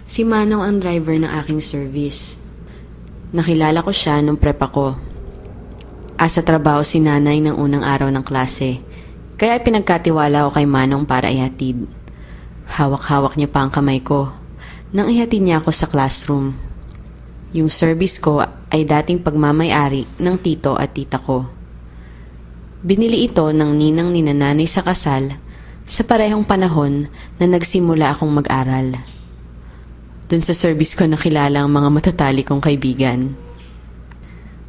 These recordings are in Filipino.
Si Manong ang driver ng aking service. Nakilala ko siya nung prep ako. Asa trabaho si nanay ng unang araw ng klase, kaya pinagkatiwala ko kay Manong para ihatid. Hawak-hawak niya pa ang kamay ko nang ihatid niya ako sa classroom. Yung service ko ay dating pagmamay-ari ng tito at tita ko. Binili ito ng ninang ni nanay sa kasal sa parehong panahon na nagsimula akong mag-aral. Doon sa service ko nakilala ang mga matatali kong kaibigan.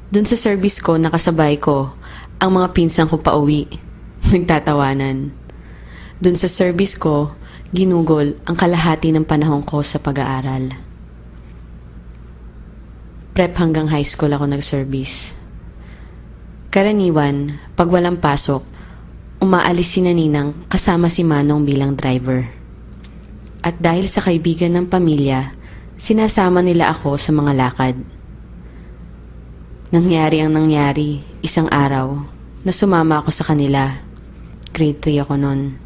Doon sa service ko nakasabay ko ang mga pinsan ko pauwi. Nagtatawanan. Doon sa service ko, ginugol ang kalahati ng panahon ko sa pag-aaral. Prep hanggang high school ako nag-service. Karaniwan, pag walang pasok, umaalis si Ninang kasama si Manong bilang driver. At dahil sa kaibigan ng pamilya, sinasama nila ako sa mga lakad. Nangyari ang nangyari, isang araw, na sumama ako sa kanila. Grade 3 ako noon.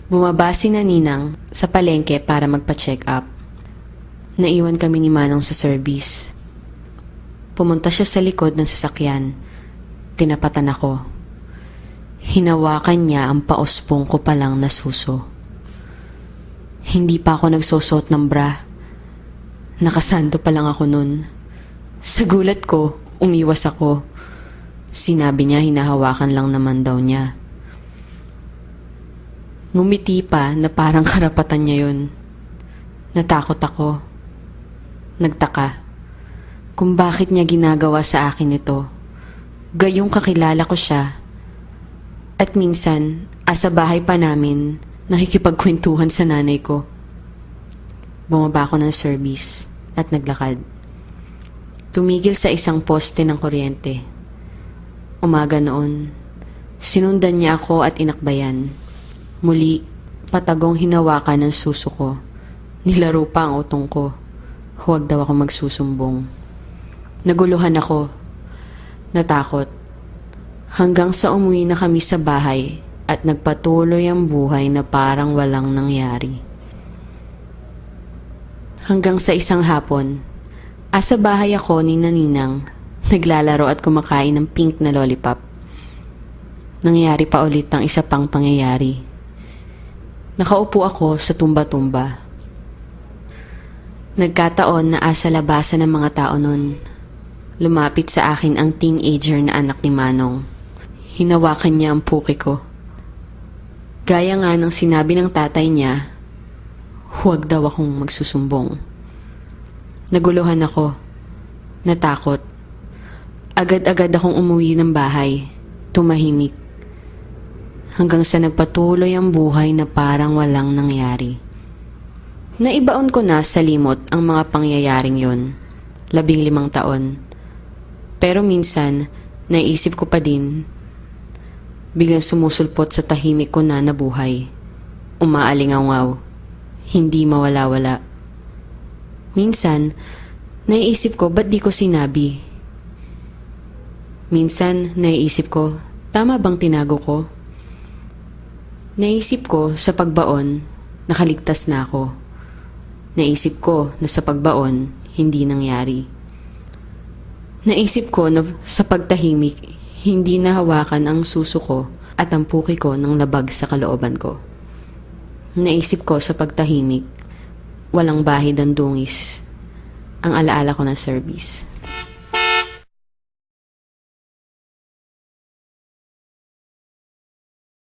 Bumaba si Ninang sa palengke para magpa-check up. Naiwan kami ni Manong sa service. Pumunta siya sa likod ng sasakyan. Tinapatan ako. Hinawakan niya ang pauspong ko palang na suso. Hindi pa ako nagsusot ng bra. Nakasando pa lang ako nun. Sa gulat ko, umiwas ako. Sinabi niya hinahawakan lang naman daw niya. Ngumiti pa na parang karapatan niya yun. Natakot ako. Nagtaka kung bakit niya ginagawa sa akin ito. Gayong kakilala ko siya. At minsan, asa bahay pa namin, nakikipagkwentuhan sa nanay ko. Bumaba ako ng service at naglakad. Tumigil sa isang poste ng kuryente. Umaga noon, sinundan niya ako at inakbayan. Muli, patagong hinawakan ng suso ko. Nilaro pa ang utong ko. Huwag daw ako magsusumbong. Naguluhan ako. Natakot. Hanggang sa umuwi na kami sa bahay at nagpatuloy ang buhay na parang walang nangyari. Hanggang sa isang hapon, asa bahay ako ni Ninang, naglalaro at kumakain ng pink na lollipop. Nangyari pa ulit ang isa pang pangyayari. Nakaupo ako sa tumba-tumba. Nagkataon na asa labasan ng mga tao nun. Lumapit sa akin ang teenager na anak ni Manong. Hinawakan niya ang puki ko. Gaya nga ng sinabi ng tatay niya, huwag daw akong magsusumbong. Naguluhan ako. Natakot. Agad-agad akong umuwi ng bahay. Tumahimik. Hanggang sa nagpatuloy ang buhay na parang walang nangyari. Naibaon ko na sa limot ang mga pangyayaring yon. 15 taon. Pero minsan, naisip ko pa din, biglang sumusulpot sa tahimik ko na nabuhay. Umaalingaw-ngaw. Hindi mawala-wala. Minsan, naiisip ko ba't di ko sinabi? Minsan, naiisip ko, tama bang tinago ko? Naisip ko sa pagbaon, nakaligtas na ako. Naisip ko na sa pagbaon, hindi nangyari. Naisip ko na sa pagtahimik, hindi nahawakan ang suso ko at ang puki ko ng labag sa kalooban ko. Naisip ko sa pagtahimik, walang bahid ang dungis, ang alaala ko ng service.